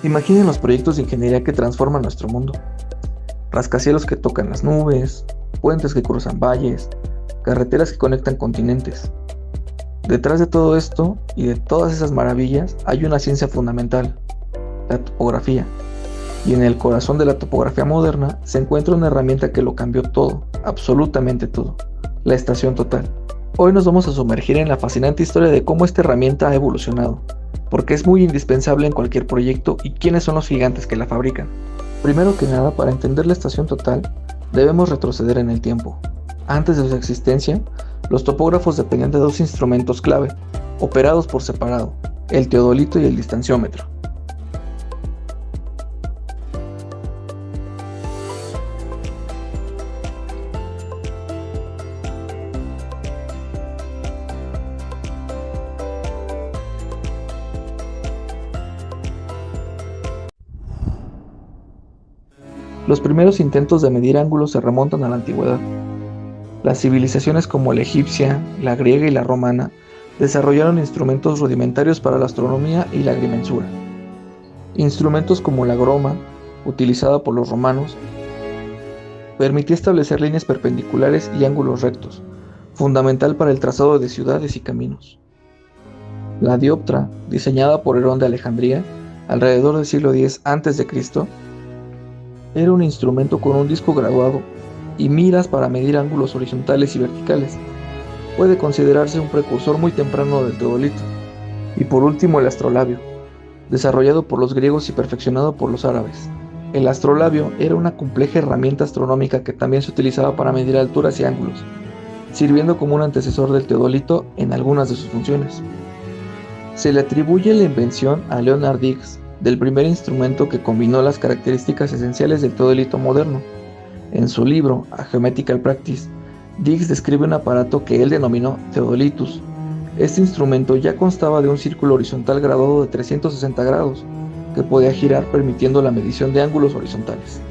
Imaginen los proyectos de ingeniería que transforman nuestro mundo. Rascacielos que tocan las nubes, puentes que cruzan valles, carreteras que conectan continentes. Detrás de todo esto y de todas esas maravillas hay una ciencia fundamental, la topografía. Y en el corazón de la topografía moderna se encuentra una herramienta que lo cambió todo, absolutamente todo, la estación total. Hoy nos vamos a sumergir en la fascinante historia de cómo esta herramienta ha evolucionado, porque es muy indispensable en cualquier proyecto y quiénes son los gigantes que la fabrican. Primero que nada, para entender la estación total, debemos retroceder en el tiempo. Antes de su existencia, los topógrafos dependían de dos instrumentos clave, operados por separado, el teodolito y el distanciómetro. Los primeros intentos de medir ángulos se remontan a la antigüedad. Las civilizaciones como la egipcia, la griega y la romana desarrollaron instrumentos rudimentarios para la astronomía y la agrimensura. Instrumentos como la groma, utilizada por los romanos, permitía establecer líneas perpendiculares y ángulos rectos, fundamental para el trazado de ciudades y caminos. La dioptra, diseñada por Herón de Alejandría alrededor del siglo X a.C., era un instrumento con un disco graduado y miras para medir ángulos horizontales y verticales. Puede considerarse un precursor muy temprano del teodolito. Y por último, el astrolabio, desarrollado por los griegos y perfeccionado por los árabes. El astrolabio era una compleja herramienta astronómica que también se utilizaba para medir alturas y ángulos, sirviendo como un antecesor del teodolito en algunas de sus funciones. Se le atribuye la invención a Leonard Digges del primer instrumento que combinó las características esenciales del teodolito moderno. En su libro, A Geometrical Practice, Digges describe un aparato que él denominó teodolitus. Este instrumento ya constaba de un círculo horizontal graduado de 360 grados, que podía girar permitiendo la medición de ángulos horizontales.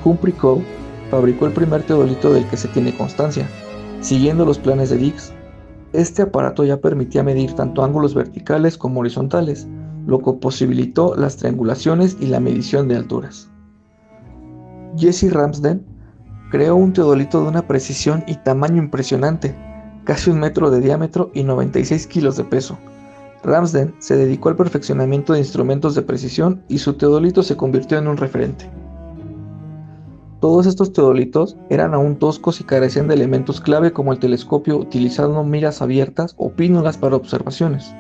Humphrey Coe fabricó el primer teodolito del que se tiene constancia, siguiendo los planes de Digges. Este aparato ya permitía medir tanto ángulos verticales como horizontales, lo que posibilitó las triangulaciones y la medición de alturas. Jesse Ramsden creó un teodolito de una precisión y tamaño impresionante, casi 1 metro de diámetro y 96 kilos de peso. Ramsden se dedicó al perfeccionamiento de instrumentos de precisión y su teodolito se convirtió en un referente. Todos estos teodolitos eran aún toscos y carecían de elementos clave como el telescopio, utilizando miras abiertas o pínulas para observaciones.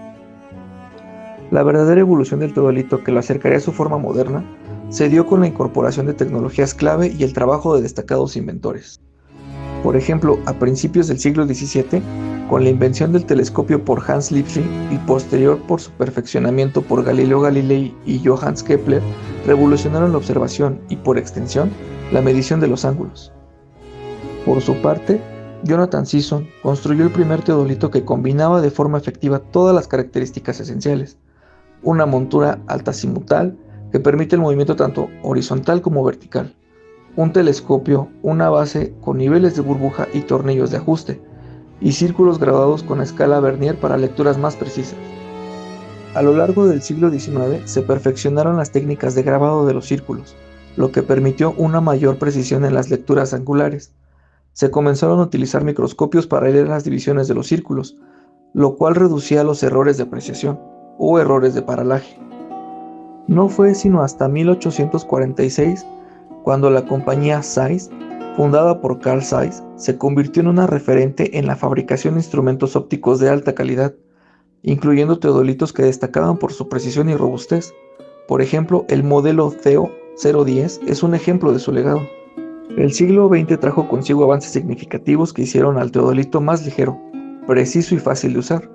La verdadera evolución del teodolito, que lo acercaría a su forma moderna, se dio con la incorporación de tecnologías clave y el trabajo de destacados inventores. Por ejemplo, a principios del siglo XVII, con la invención del telescopio por Hans Lipschitz y posterior por su perfeccionamiento por Galileo Galilei y Johannes Kepler, revolucionaron la observación y, por extensión, la medición de los ángulos. Por su parte, Jonathan Sisson construyó el primer teodolito que combinaba de forma efectiva todas las características esenciales: una montura altazimutal que permite el movimiento tanto horizontal como vertical, un telescopio, una base con niveles de burbuja y tornillos de ajuste, y círculos graduados con escala Vernier para lecturas más precisas. A lo largo del siglo XIX se perfeccionaron las técnicas de grabado de los círculos, lo que permitió una mayor precisión en las lecturas angulares. Se comenzaron a utilizar microscopios para leer las divisiones de los círculos, lo cual reducía los errores de apreciación o errores de paralaje. No fue sino hasta 1846 cuando la compañía Zeiss, fundada por Carl Zeiss, se convirtió en una referente en la fabricación de instrumentos ópticos de alta calidad, incluyendo teodolitos que destacaban por su precisión y robustez. Por ejemplo, el modelo Theo 010 es un ejemplo de su legado. El siglo XX trajo consigo avances significativos que hicieron al teodolito más ligero, preciso y fácil de usar.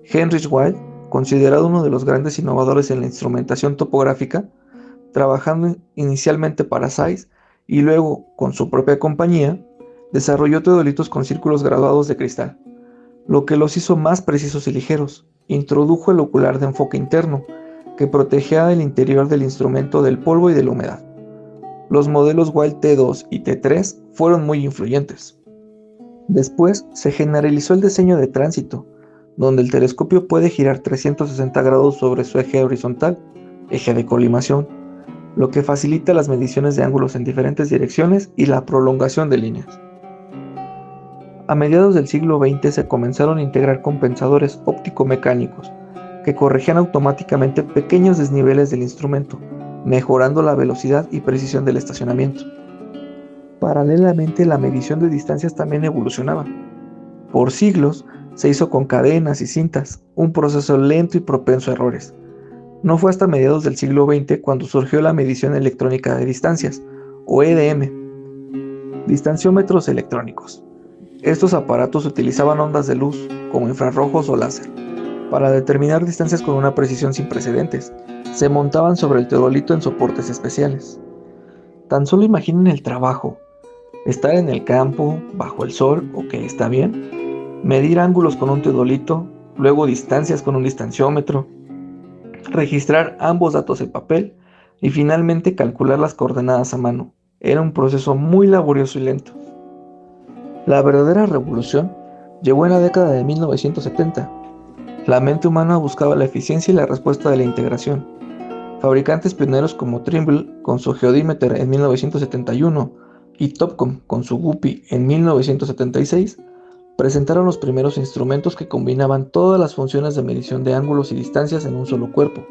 Heinrich Wilde, considerado uno de los grandes innovadores en la instrumentación topográfica, trabajando inicialmente para Zeiss y luego con su propia compañía, desarrolló teodolitos con círculos graduados de cristal, lo que los hizo más precisos y ligeros. Introdujo el ocular de enfoque interno, que protegía el interior del instrumento del polvo y de la humedad. Los modelos Wilde T2 y T3 fueron muy influyentes. Después se generalizó el diseño de tránsito, donde el telescopio puede girar 360 grados sobre su eje horizontal, eje de colimación, lo que facilita las mediciones de ángulos en diferentes direcciones y la prolongación de líneas. A mediados del siglo XX se comenzaron a integrar compensadores óptico-mecánicos que corregían automáticamente pequeños desniveles del instrumento, mejorando la velocidad y precisión del estacionamiento. Paralelamente, la medición de distancias también evolucionaba. Por siglos se hizo con cadenas y cintas, un proceso lento y propenso a errores. No fue hasta mediados del siglo XX cuando surgió la medición electrónica de distancias, o EDM, distanciómetros electrónicos. Estos aparatos utilizaban ondas de luz, como infrarrojos o láser, para determinar distancias con una precisión sin precedentes. Se montaban sobre el teodolito en soportes especiales. Tan solo imaginen el trabajo: estar en el campo, bajo el sol, ok, está bien, medir ángulos con un teodolito, luego distancias con un distanciómetro, registrar ambos datos en papel y finalmente calcular las coordenadas a mano. Era un proceso muy laborioso y lento. La verdadera revolución llegó en la década de 1970. La mente humana buscaba la eficiencia y la respuesta de la integración. Fabricantes pioneros como Trimble con su Geodimeter en 1971 y Topcom con su Guppy en 1976 presentaron los primeros instrumentos que combinaban todas las funciones de medición de ángulos y distancias en un solo cuerpo,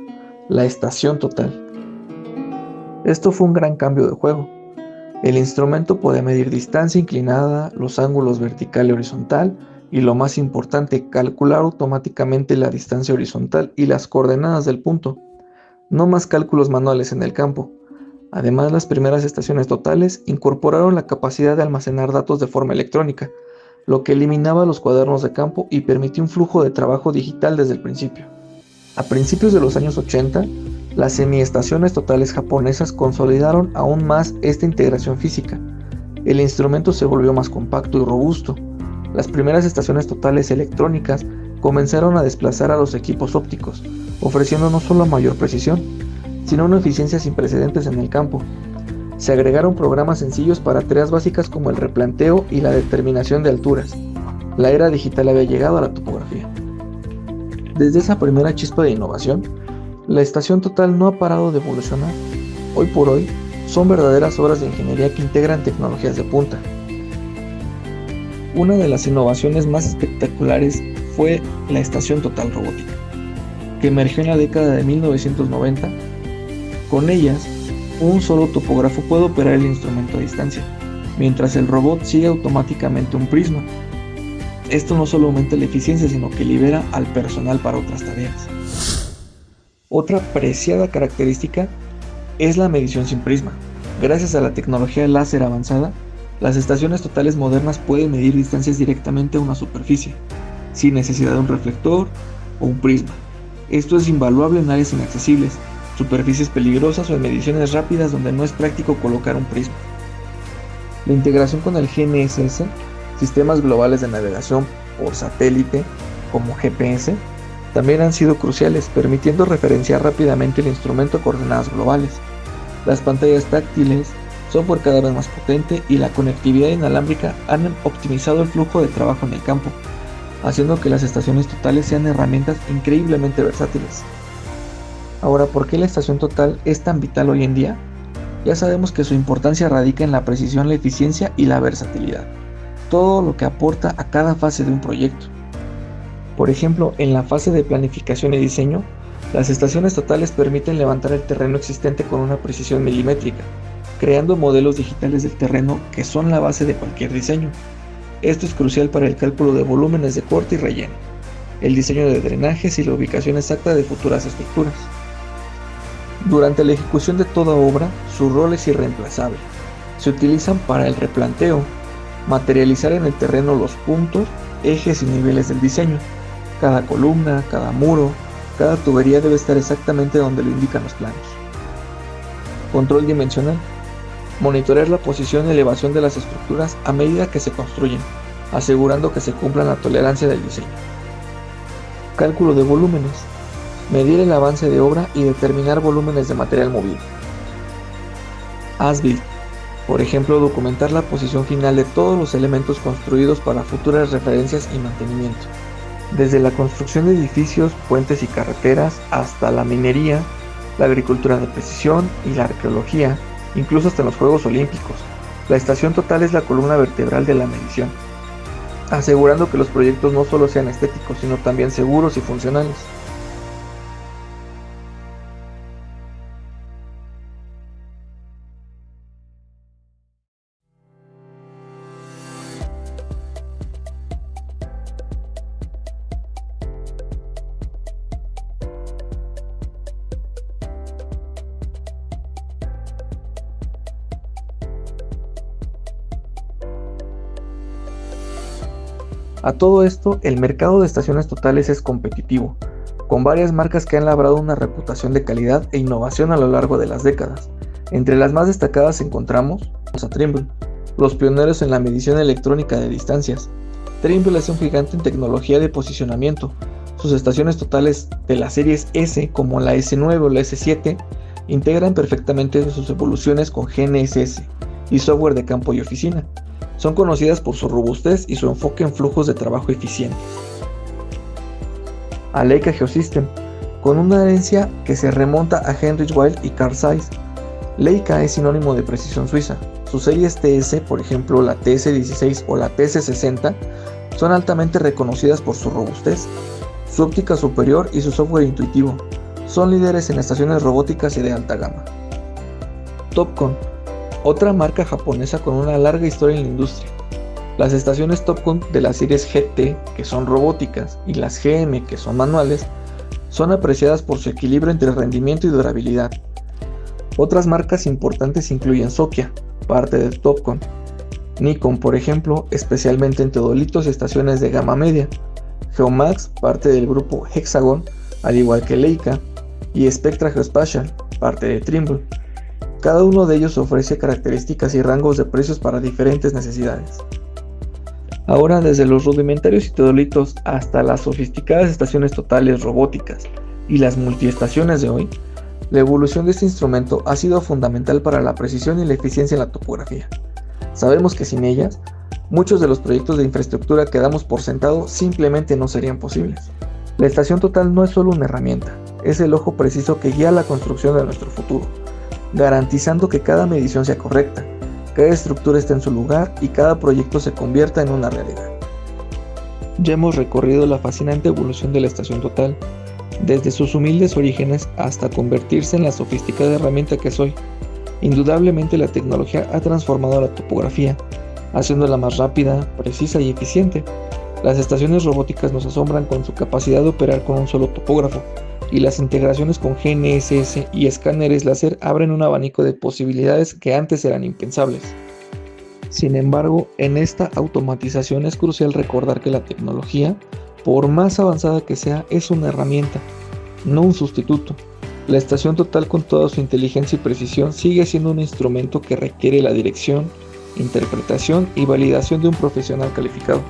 la estación total. Esto fue un gran cambio de juego. El instrumento podía medir distancia inclinada, los ángulos vertical y horizontal, y lo más importante, calcular automáticamente la distancia horizontal y las coordenadas del punto. No más cálculos manuales en el campo. Además, las primeras estaciones totales incorporaron la capacidad de almacenar datos de forma electrónica, lo que eliminaba los cuadernos de campo y permitió un flujo de trabajo digital desde el principio. A principios de los años 80, las semiestaciones totales japonesas consolidaron aún más esta integración física. El instrumento se volvió más compacto y robusto. Las primeras estaciones totales electrónicas comenzaron a desplazar a los equipos ópticos, ofreciendo no solo mayor precisión, sino una eficiencia sin precedentes en el campo. Se agregaron programas sencillos para tareas básicas como el replanteo y la determinación de alturas. La era digital había llegado a la topografía. Desde esa primera chispa de innovación, la estación total no ha parado de evolucionar. Hoy por hoy, son verdaderas obras de ingeniería que integran tecnologías de punta. Una de las innovaciones más espectaculares fue la estación total robótica, que emergió en la década de 1990. Con ellas, un solo topógrafo puede operar el instrumento a distancia, mientras el robot sigue automáticamente un prisma. Esto no solo aumenta la eficiencia, sino que libera al personal para otras tareas. Otra preciada característica es la medición sin prisma. Gracias a la tecnología láser avanzada, las estaciones totales modernas pueden medir distancias directamente a una superficie, sin necesidad de un reflector o un prisma. Esto es invaluable en áreas inaccesibles, superficies peligrosas o en mediciones rápidas donde no es práctico colocar un prisma. La integración con el GNSS, sistemas globales de navegación por satélite, como GPS, también han sido cruciales, permitiendo referenciar rápidamente el instrumento a coordenadas globales. Las pantallas táctiles, software cada vez más potente y la conectividad inalámbrica han optimizado el flujo de trabajo en el campo, haciendo que las estaciones totales sean herramientas increíblemente versátiles. Ahora, ¿por qué la estación total es tan vital hoy en día? Ya sabemos que su importancia radica en la precisión, la eficiencia y la versatilidad, todo lo que aporta a cada fase de un proyecto. Por ejemplo, en la fase de planificación y diseño, las estaciones totales permiten levantar el terreno existente con una precisión milimétrica, creando modelos digitales del terreno que son la base de cualquier diseño. Esto es crucial para el cálculo de volúmenes de corte y relleno, el diseño de drenajes y la ubicación exacta de futuras estructuras. Durante la ejecución de toda obra, su rol es irreemplazable. Se utilizan para el replanteo, materializar en el terreno los puntos, ejes y niveles del diseño. Cada columna, cada muro, cada tubería debe estar exactamente donde lo indican los planos. Control dimensional. Monitorear la posición y elevación de las estructuras a medida que se construyen, asegurando que se cumpla la tolerancia del diseño. Cálculo de volúmenes. Medir el avance de obra y determinar volúmenes de material movible. As-built. Por ejemplo, documentar la posición final de todos los elementos construidos para futuras referencias y mantenimiento. Desde la construcción de edificios, puentes y carreteras hasta la minería, la agricultura de precisión y la arqueología, incluso hasta en los Juegos Olímpicos. La estación total es la columna vertebral de la medición, asegurando que los proyectos no solo sean estéticos, sino también seguros y funcionales. A todo esto, el mercado de estaciones totales es competitivo, con varias marcas que han labrado una reputación de calidad e innovación a lo largo de las décadas. Entre las más destacadas encontramos a Trimble, los pioneros en la medición electrónica de distancias. Trimble es un gigante en tecnología de posicionamiento. Sus estaciones totales de las series S, como la S9 o la S7, integran perfectamente sus evoluciones con GNSS y software de campo y oficina. Son conocidas por su robustez y su enfoque en flujos de trabajo eficientes. A Leica Geosystem, con una herencia que se remonta a Heinrich Wilde y Carl Zeiss. Leica es sinónimo de precisión suiza. Sus series TS, por ejemplo la TS16 o la TS60, son altamente reconocidas por su robustez, su óptica superior y su software intuitivo. Son líderes en estaciones robóticas y de alta gama. Topcon, otra marca japonesa con una larga historia en la industria. Las estaciones Topcon de las series GT, que son robóticas, y las GM, que son manuales, son apreciadas por su equilibrio entre rendimiento y durabilidad. Otras marcas importantes incluyen Sokia, parte de Topcon, Nikon, por ejemplo, especialmente en teodolitos y estaciones de gama media, Geomax, parte del grupo Hexagon, al igual que Leica, y Spectra Geospatial, parte de Trimble. Cada uno de ellos ofrece características y rangos de precios para diferentes necesidades. Ahora, desde los rudimentarios y teodolitos hasta las sofisticadas estaciones totales robóticas y las multiestaciones de hoy, la evolución de este instrumento ha sido fundamental para la precisión y la eficiencia en la topografía. Sabemos que sin ellas, muchos de los proyectos de infraestructura que damos por sentado simplemente no serían posibles. La estación total no es solo una herramienta, es el ojo preciso que guía la construcción de nuestro futuro, garantizando que cada medición sea correcta, cada estructura esté en su lugar y cada proyecto se convierta en una realidad. Ya hemos recorrido la fascinante evolución de la estación total, desde sus humildes orígenes hasta convertirse en la sofisticada herramienta que es hoy. Indudablemente la tecnología ha transformado la topografía, haciéndola más rápida, precisa y eficiente. Las estaciones robóticas nos asombran con su capacidad de operar con un solo topógrafo, y las integraciones con GNSS y escáneres láser abren un abanico de posibilidades que antes eran impensables. Sin embargo, en esta automatización es crucial recordar que la tecnología, por más avanzada que sea, es una herramienta, no un sustituto. La estación total, con toda su inteligencia y precisión, sigue siendo un instrumento que requiere la dirección, interpretación y validación de un profesional calificado.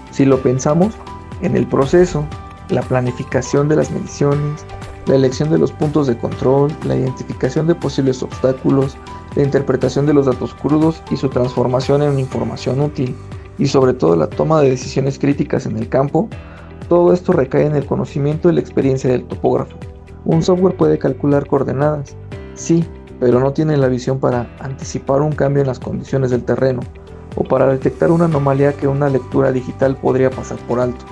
Si lo pensamos, en el proceso, la planificación de las mediciones, la elección de los puntos de control, la identificación de posibles obstáculos, la interpretación de los datos crudos y su transformación en información útil, y sobre todo la toma de decisiones críticas en el campo, todo esto recae en el conocimiento y la experiencia del topógrafo. Un software puede calcular coordenadas, sí, pero no tiene la visión para anticipar un cambio en las condiciones del terreno o para detectar una anomalía que una lectura digital podría pasar por alto.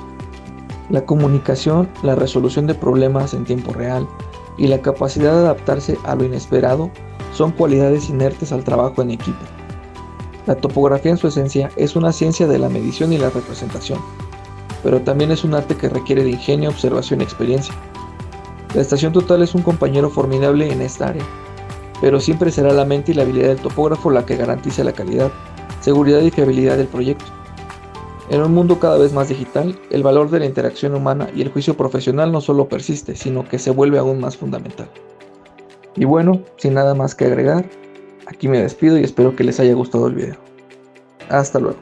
La comunicación, la resolución de problemas en tiempo real y la capacidad de adaptarse a lo inesperado son cualidades inertes al trabajo en equipo. La topografía en su esencia es una ciencia de la medición y la representación, pero también es un arte que requiere de ingenio, observación y experiencia. La estación total es un compañero formidable en esta área, pero siempre será la mente y la habilidad del topógrafo la que garantice la calidad, seguridad y fiabilidad del proyecto. En un mundo cada vez más digital, el valor de la interacción humana y el juicio profesional no solo persiste, sino que se vuelve aún más fundamental. Y bueno, sin nada más que agregar, aquí me despido y espero que les haya gustado el video. Hasta luego.